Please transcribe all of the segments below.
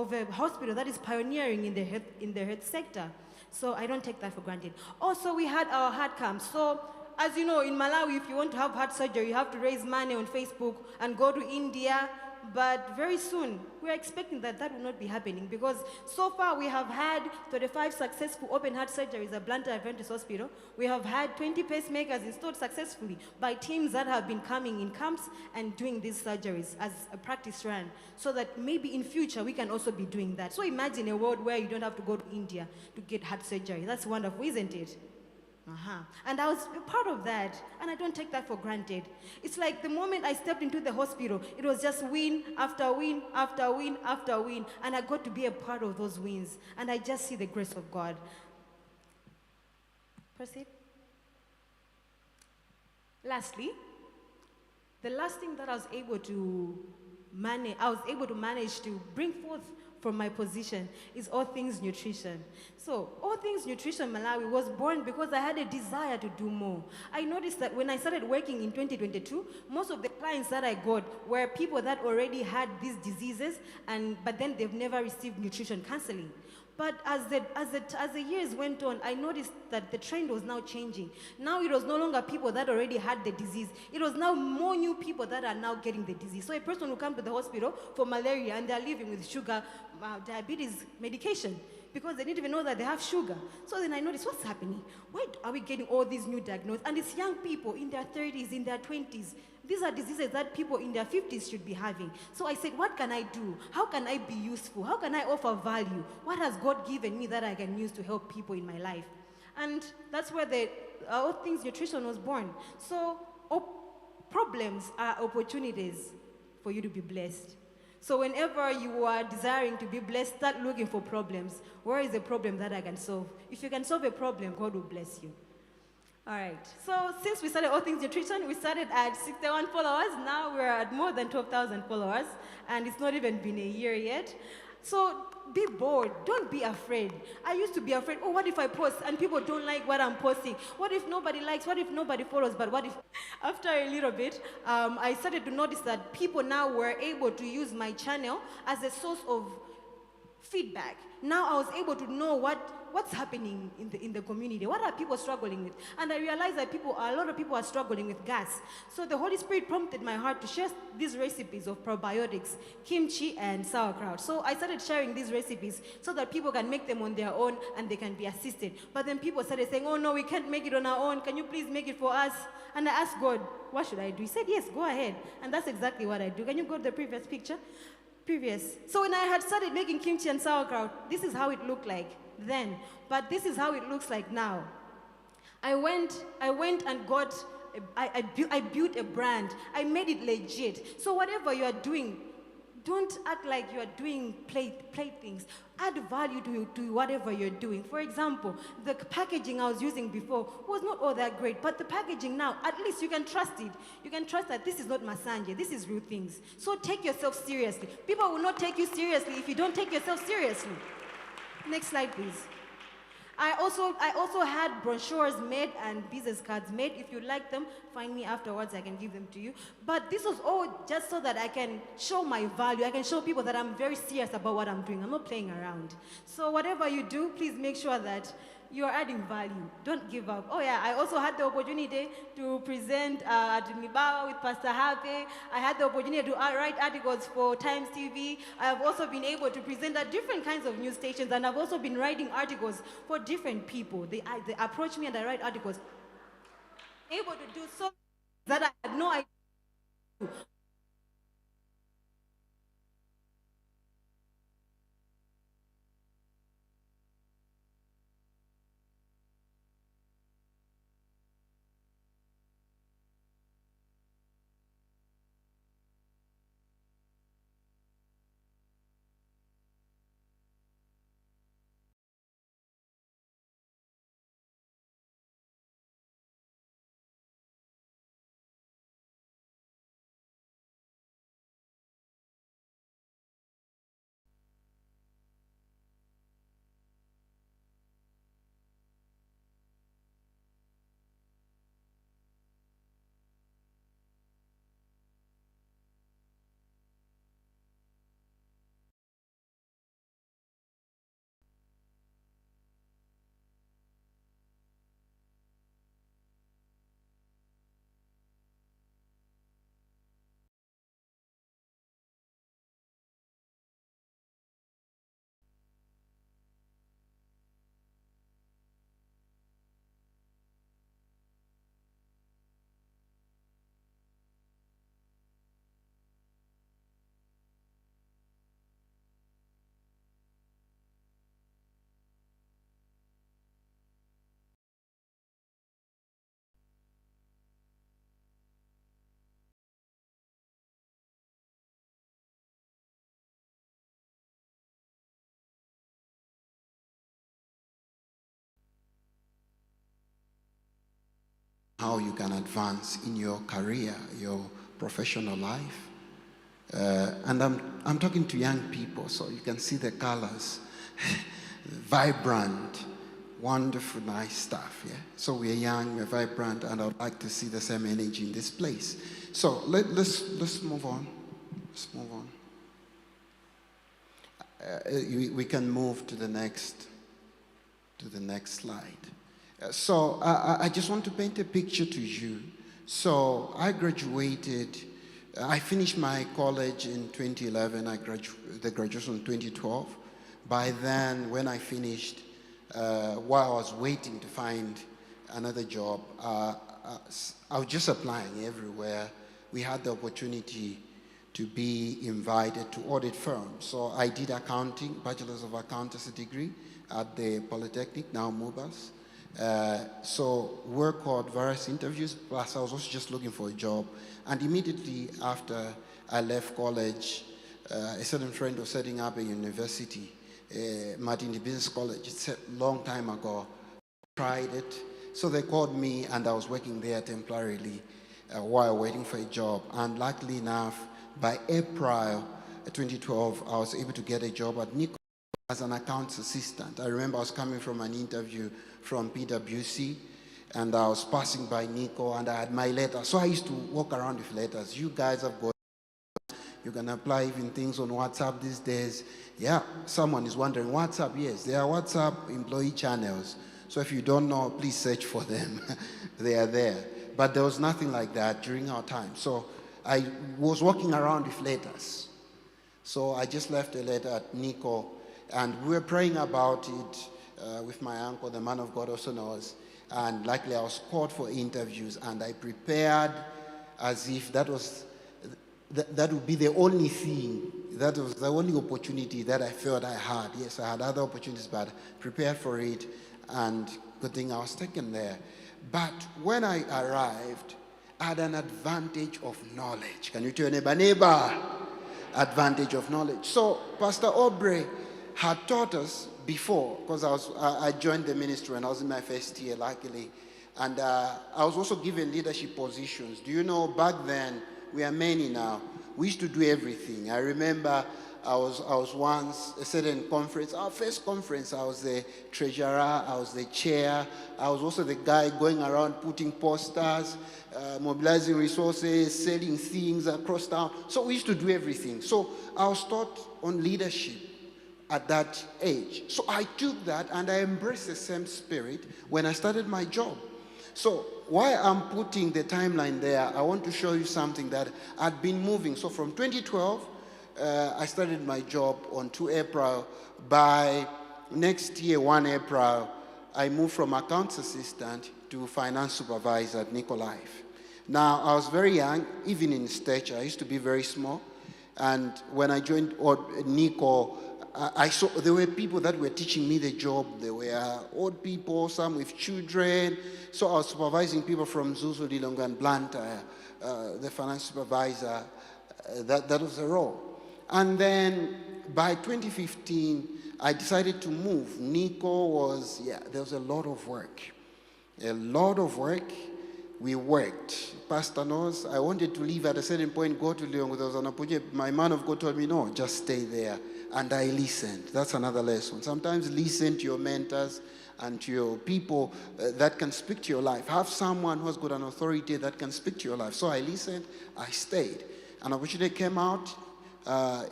of a hospital that is pioneering in the health sector. So I don't take that for granted. Also, we had our heart camp. So as you know, in Malawi, if you want to have heart surgery, you have to raise money on Facebook and go to India. But very soon, we're expecting that that will not be happening, because so far we have had 35 successful open heart surgeries at Blantyre Adventist Hospital. We have had 20 pacemakers installed successfully by teams that have been coming in camps and doing these surgeries as a practice run, so that maybe in future we can also be doing that. So imagine a world where you don't have to go to India to get heart surgery. That's wonderful, isn't it? And I was a part of that, and I don't take that for granted. It's like the moment I stepped into the hospital, it was just win after win after win after win, and I got to be a part of those wins, and I just see the grace of God. Proceed. Lastly, the last thing that I was able to manage to bring forth from my position is All Things Nutrition. So All Things Nutrition Malawi was born because I had a desire to do more. I noticed that when I started working in 2022, most of the clients that I got were people that already had these diseases, but then they've never received nutrition counseling. But as the years went on, I noticed that the trend was now changing. Now it was no longer people that already had the disease. It was now more new people that are now getting the disease. So a person will come to the hospital for malaria and they're living with sugar, diabetes medication, because they didn't even know that they have sugar. So then I noticed, what's happening? Why are we getting all these new diagnoses? And it's young people in their 30s, in their 20s. These are diseases that people in their 50s should be having. So I said, what can I do? How can I be useful? How can I offer value? What has God given me that I can use to help people in my life? And that's where the All Things Nutrition was born. So problems are opportunities for you to be blessed. So whenever you are desiring to be blessed, start looking for problems. Where is the problem that I can solve? If you can solve a problem, God will bless you. All right. So since we started All Things Nutrition, we started at 61 followers. Now we're at more than 12,000 followers, and it's not even been a year yet. So be bold. Don't be afraid. I used to be afraid. Oh, what if I post and people don't like what I'm posting? What if nobody likes? What if nobody follows? But what if... After a little bit, I started to notice that people now were able to use my channel as a source of feedback. Now I was able to know what's happening in the community. What are people struggling with? And I realized that a lot of people are struggling with gas. So the Holy Spirit prompted my heart to share these recipes of probiotics, kimchi and sauerkraut. So I started sharing these recipes so that people can make them on their own and they can be assisted. But then people started saying, oh no, we can't make it on our own. Can you please make it for us? And I asked God, what should I do? He said, yes, go ahead. And that's exactly what I do. Can you go to the previous picture? So when I had started making kimchi and sauerkraut, this is how it looked like then, but this is how it looks like now. I went and got, I built a brand. I made it legit. So whatever you are doing, don't act like you are doing playthings. Add value to whatever you're doing. For example, the packaging I was using before was not all that great, but the packaging now, at least you can trust it. You can trust that this is not Masanje, this is real things. So take yourself seriously. People will not take you seriously if you don't take yourself seriously. Next slide, please. I also had brochures made and business cards made. If you like them, find me afterwards, I can give them to you. But this was all just so that I can show my value. I can show people that I'm very serious about what I'm doing. I'm not playing around. So whatever you do, please make sure that you're adding value. Don't give up. Oh yeah, I also had the opportunity to present at Mibawa with Pastor Hape. I had the opportunity to write articles for Times TV. I have also been able to present at different kinds of news stations, and I've also been writing articles for different people. They approach me and I write articles. Able to do so that I had no idea. how you can advance in your career, your professional life. And I'm talking to young people, so you can see the colors, vibrant, wonderful, nice stuff. Yeah. So we're young, we're vibrant, and I'd like to see the same energy in this place. So let's move on. Let's move on. We can move to the next slide. So I just want to paint a picture to you. So I graduated. I finished my college in 2011. The graduation in 2012. By then, when I finished, while I was waiting to find another job, I was just applying everywhere. We had the opportunity to be invited to audit firms. So I did accounting, Bachelor's of Accountancy degree at the Polytechnic, now MUBAS. So work on various interviews, plus I was also just looking for a job. And immediately after I left college, a certain friend was setting up a university, Martin Business College. It's a long time ago. Tried it. So they called me, and I was working there temporarily while waiting for a job. And luckily enough, by April 2012, I was able to get a job at Nico as an accounts assistant. I remember I was coming from an interview from PwC, and I was passing by Nico, and I had my letter. So I used to walk around with letters. You guys have got, you can apply even things on WhatsApp these days. Yeah, someone is wondering, WhatsApp? Yes, there are WhatsApp employee channels. So if you don't know, please search for them. They are there. But there was nothing like that during our time. So I was walking around with letters. So I just left a letter at Nico, and we were praying about it with my uncle, the man of God also knows. And luckily I was called for interviews, and I prepared as if that would be the only thing, that was the only opportunity that I felt I had. Yes, I had other opportunities, but prepared for it, and good thing I was taken there. But when I arrived, I had an advantage of knowledge. Can you tell your neighbor? Advantage of knowledge. So Pastor Aubrey had taught us before, because I joined the ministry when I was in my first year, luckily. And I was also given leadership positions. Do you know, back then, we are many now, we used to do everything. I remember I was once a certain conference, our first conference, I was the treasurer, I was the chair, I was also the guy going around putting posters, mobilizing resources, selling things across town. So we used to do everything. So I was taught on leadership at that age. So I took that and I embraced the same spirit when I started my job. So while I'm putting the timeline there, I want to show you something that had been moving. So from 2012, I started my job on 2 April. By next year, 1 April, I moved from accounts assistant to finance supervisor at Nico Life. Now, I was very young, even in stature. I used to be very small. And when I joined Nico, I saw there were people that were teaching me the job. There were old people, some with children. So I was supervising people from Zuzu, Lilongwe, and Blantyre, the finance supervisor. That was the role. And then by 2015, I decided to move. Nico was, there was a lot of work. A lot of work. We worked. Pastor knows, I wanted to leave at a certain point, go to Lilongwe. There was an opportunity. My man of God told me, no, just stay there. And I listened. That's another lesson. Sometimes listen to your mentors and to your people that can speak to your life. Have someone who has got an authority that can speak to your life. So I listened, I stayed. An opportunity came out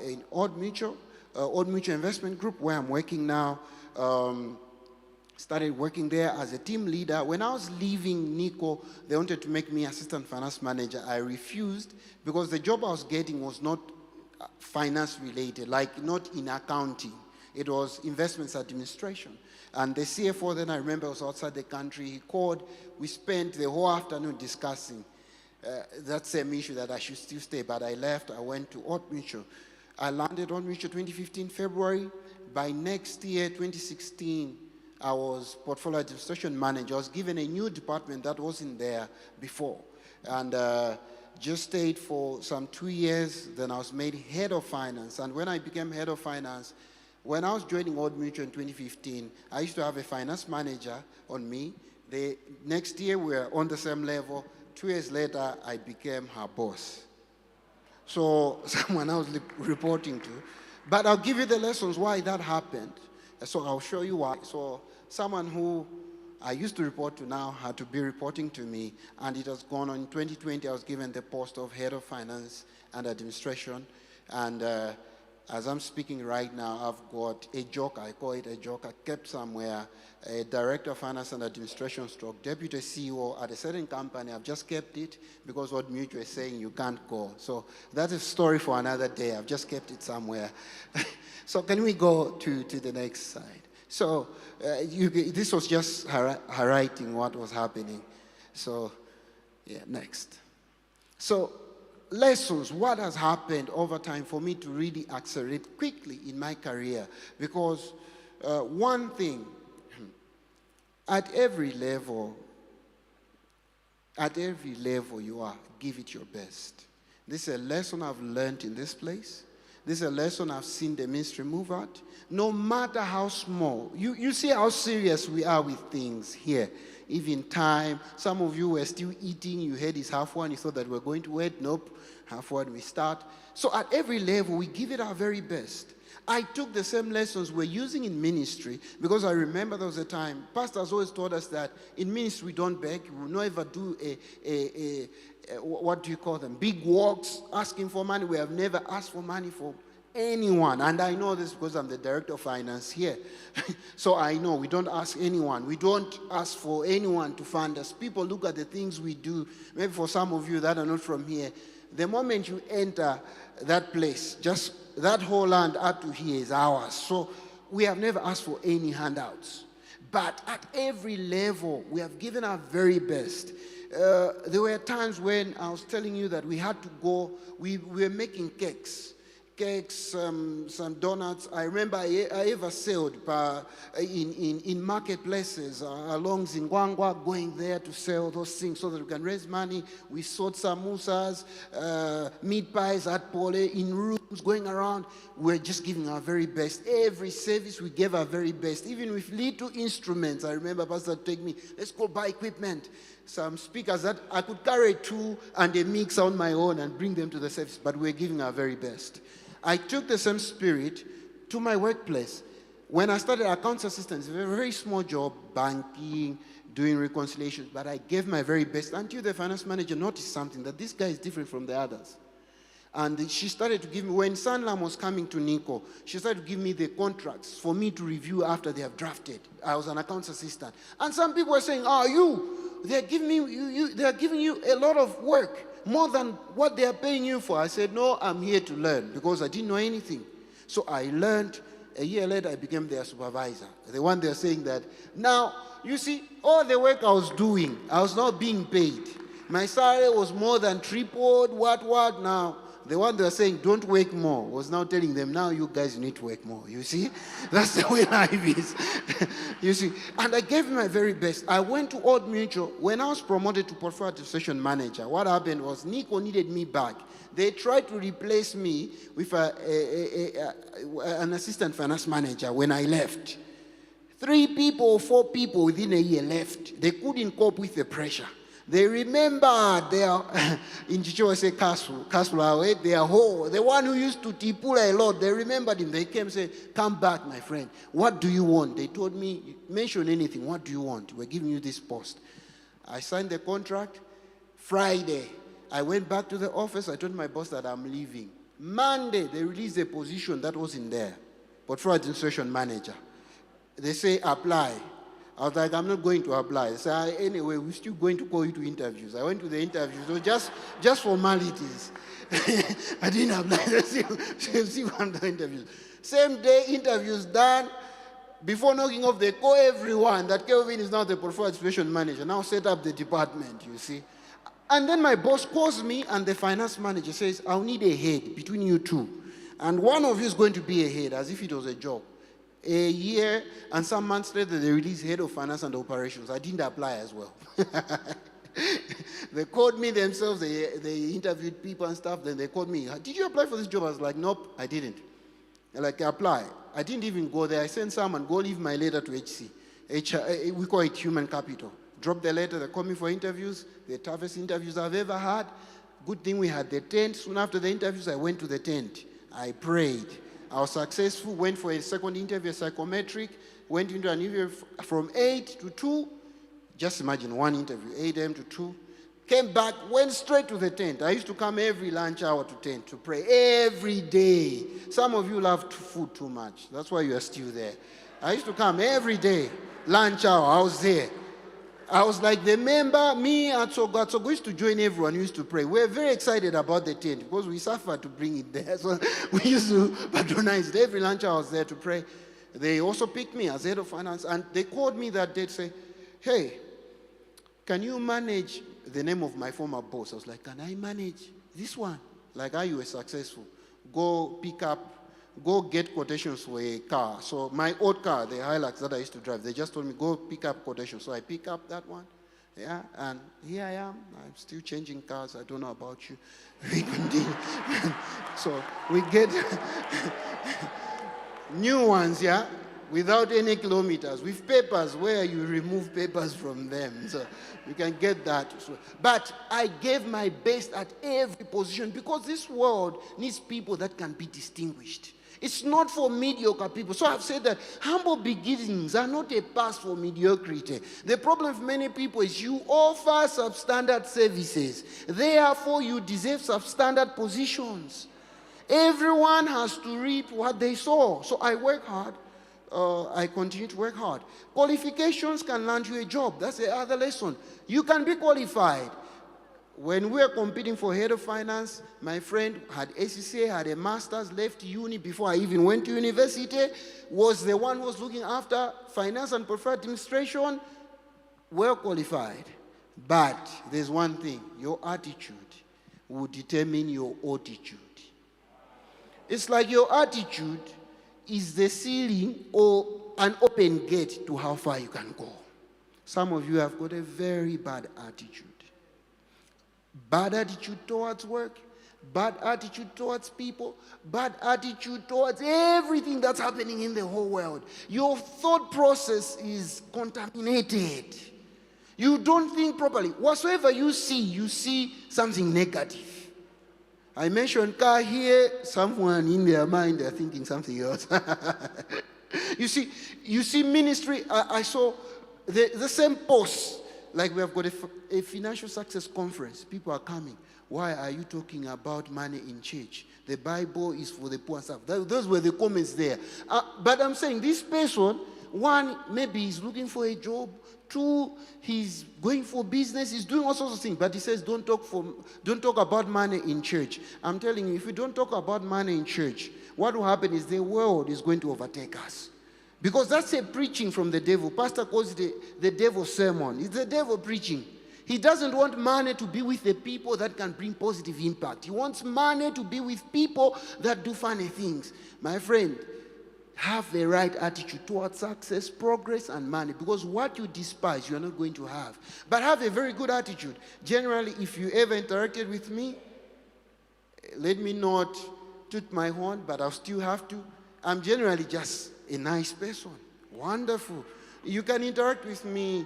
in Old Mutual Investment Group, where I'm working now. Started working there as a team leader. When I was leaving Nico, they wanted to make me assistant finance manager. I refused because the job I was getting was not finance related, like not in accounting. It was investments administration. And the CFO then, I remember, was outside the country. He called. We spent the whole afternoon discussing that same issue, that I should still stay. But I left. I went to Old Mutual. I landed Old Mutual 2015 February. By next year, 2016, I was portfolio administration manager. I was given a new department that wasn't there before. And just stayed for some 2 years. Then I was made head of finance. And when I became head of finance, when I was joining Old Mutual in 2015, I used to have a finance manager on me, The next year, we were on the same level. 2 years later, I became her boss. So someone I was reporting to. But I'll give you the lessons why that happened. So I'll show you why. So someone who I used to report to now had to be reporting to me, and it has gone on. In 2020, I was given the post of head of finance and administration. And as I'm speaking right now, I've got a joke, I call it a joke, I kept somewhere, a director of finance and administration stroke, deputy CEO at a certain company. I've just kept it because what Mutual is saying, you can't go. So that's a story for another day. I've just kept it somewhere. So can we go to the next slide? So this was just highlighting what was happening. So, yeah, next. So, lessons, what has happened over time for me to really accelerate quickly in my career. Because one thing, at every level you are, give it your best. This is a lesson I've learned in this place. This is a lesson I've seen the ministry move at. No matter how small, you see how serious we are with things here. Even time, some of you were still eating, you heard it's half one, you thought that we're going to wait. Nope, half one we start. So at every level, we give it our very best. I took the same lessons we're using in ministry, because I remember there was a time, pastors always told us that in ministry we don't beg, we will never do what do you call them, big walks, asking for money. We have never asked for money for anyone. And I know this because I'm the director of finance here. So I know we don't ask anyone. We don't ask for anyone to fund us. People look at the things we do. Maybe for some of you that are not from here, the moment you enter that place, just that whole land up to here is ours. So we have never asked for any handouts. But at every level, we have given our very best. There were times when I was telling you that we had to go, we were making cakes, some donuts. I remember I ever sailed in marketplaces along Zingwangwa, going there to sell those things so that we can raise money. We sold samosas, meat pies at Pole, in rooms, going around. We're just giving our very best. Every service we gave our very best, even with little instruments. I remember Pastor take me, let's go buy equipment. Some speakers that I could carry 2 and a mixer on my own and bring them to the service, but we're giving our very best. I took the same spirit to my workplace. When I started accounts assistant, it's a very small job, banking, doing reconciliations, but I gave my very best until the finance manager noticed something, that this guy is different from the others. And she started to give me, when Sanlam was coming to Nico, she started to give me the contracts for me to review after they have drafted. I was an accounts assistant. And some people were saying, they're giving you a lot of work, more than what they are paying you for. I said, no, I'm here to learn, because I didn't know anything. So I learned. A year later, I became their supervisor. The one they're saying that, now, you see, all the work I was doing, I was not being paid. My salary was more than tripled, what, now. The one they're saying, don't work more, was now telling them, now you guys need to work more. You see? That's the way life is. You see? And I gave my very best. I went to Old Mutual. When I was promoted to portfolio administration manager, what happened was Nico needed me back. They tried to replace me with an assistant finance manager when I left. 3 people or 4 people within a year left. They couldn't cope with the pressure. They remember their, in Chicho say Kasula, the one who used to tipula a lot. They remembered him. They came and said, come back, my friend. What do you want? They told me, mention anything. What do you want? We're giving you this post. I signed the contract. Friday, I went back to the office. I told my boss that I'm leaving. Monday, they released a position that was in there, portfolio administration manager. They say, apply. I was like, I'm not going to apply. They said, anyway, we're still going to call you to interviews. I went to the interviews, so just formalities. I didn't apply. See one of the interviews. Same day, interviews done. Before knocking off, they call everyone that Kelvin is now the portfolio administration manager. Now set up the department, you see. And then my boss calls me, and the finance manager says, I'll need a head between you two. And one of you is going to be a head, as if it was a job. A year and some months later, they released head of finance and operations. I didn't apply as well. They called me themselves. They interviewed people and stuff. Then they called me. Did you apply for this job? I was like, nope, I didn't. They're like, apply. I didn't even go there. I sent someone, go leave my letter to HC. We call it human capital. drop the letter, they call me for interviews, the toughest interviews I've ever had. Good thing we had the tent. Soon after the interviews, I went to the tent. I prayed. I was successful, went for a second interview, a psychometric, went into an interview from 8 to 2. Just imagine one interview, 8 a.m. to 2. Came back, went straight to the tent. I used to come every lunch hour to tent to pray every day. Some of you love food too much. That's why you are still there. I used to come every day, lunch hour, I was there. I was like the member, me and Atsogo used to join everyone who used to pray. We were very excited about the tent because we suffered to bring it there. So we used to patronize it. Every lunch I was there to pray. They also picked me as head of finance, and they called me that day to say, hey, can you manage the name of my former boss? I was like, can I manage this one? Like, you were successful. Go get quotations for a car. So my old car, the Hilux that I used to drive, they just told me, go pick up quotations. So I pick up that one. Yeah, and here I am. I'm still changing cars. I don't know about you. We continue. So we get new ones, yeah, without any kilometers, with papers where you remove papers from them. So you can get that. So, but I gave my best at every position because this world needs people that can be distinguished. It's not for mediocre people. So I've said that humble beginnings are not a pass for mediocrity. The problem with many people is you offer substandard services. Therefore, you deserve substandard positions. Everyone has to reap what they sow. So I work hard. I continue to work hard. Qualifications can land you a job. That's the other lesson. You can be qualified. When we were competing for head of finance, my friend had ACCA, had a master's, left uni before I even went to university, was the one who was looking after finance and portfolio administration, well qualified. But there's one thing, your attitude will determine your altitude. It's like your attitude is the ceiling or an open gate to how far you can go. Some of you have got a very bad attitude. Bad attitude towards work, bad attitude towards people, bad attitude towards everything that's happening in the whole world. Your thought process is contaminated. You don't think properly. Whatsoever you see something negative. I mentioned car here, someone in their mind, they're thinking something else. You see ministry, I saw the same post. Like we have got a financial success conference. People are coming. Why are you talking about money in church? The Bible is for the poor and stuff. Those were the comments there. But I'm saying this person, one, maybe he's looking for a job. Two, he's going for business. He's doing all sorts of things. But he says, don't talk about money in church. I'm telling you, if we don't talk about money in church, what will happen is the world is going to overtake us. Because that's a preaching from the devil. Pastor calls it the devil's sermon. It's the devil preaching. He doesn't want money to be with the people that can bring positive impact. He wants money to be with people that do funny things. My friend, have the right attitude towards success, progress, and money. Because what you despise, you're not going to have. But have a very good attitude. Generally, if you ever interacted with me, let me not toot my horn, but I'll still have to. I'm generally just a nice person. Wonderful. You can interact with me.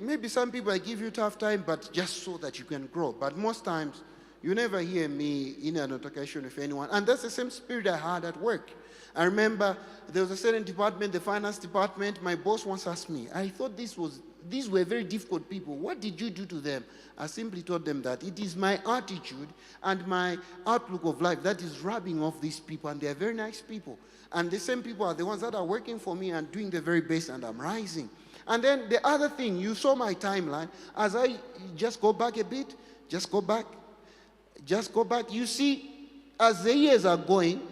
Maybe some people I give you a tough time, but just so that you can grow. But most times, you never hear me in an altercation with anyone. And that's the same spirit I had at work. I remember there was a certain department, the finance department. My boss once asked me, I thought these were very difficult people. What did you do to them? I simply told them that it is my attitude and my outlook of life that is rubbing off these people, and they are very nice people. And the same people are the ones that are working for me and doing the very best, and I'm rising. And then the other thing, you saw my timeline. As I just go back a bit, just go back. You see, as the years are going,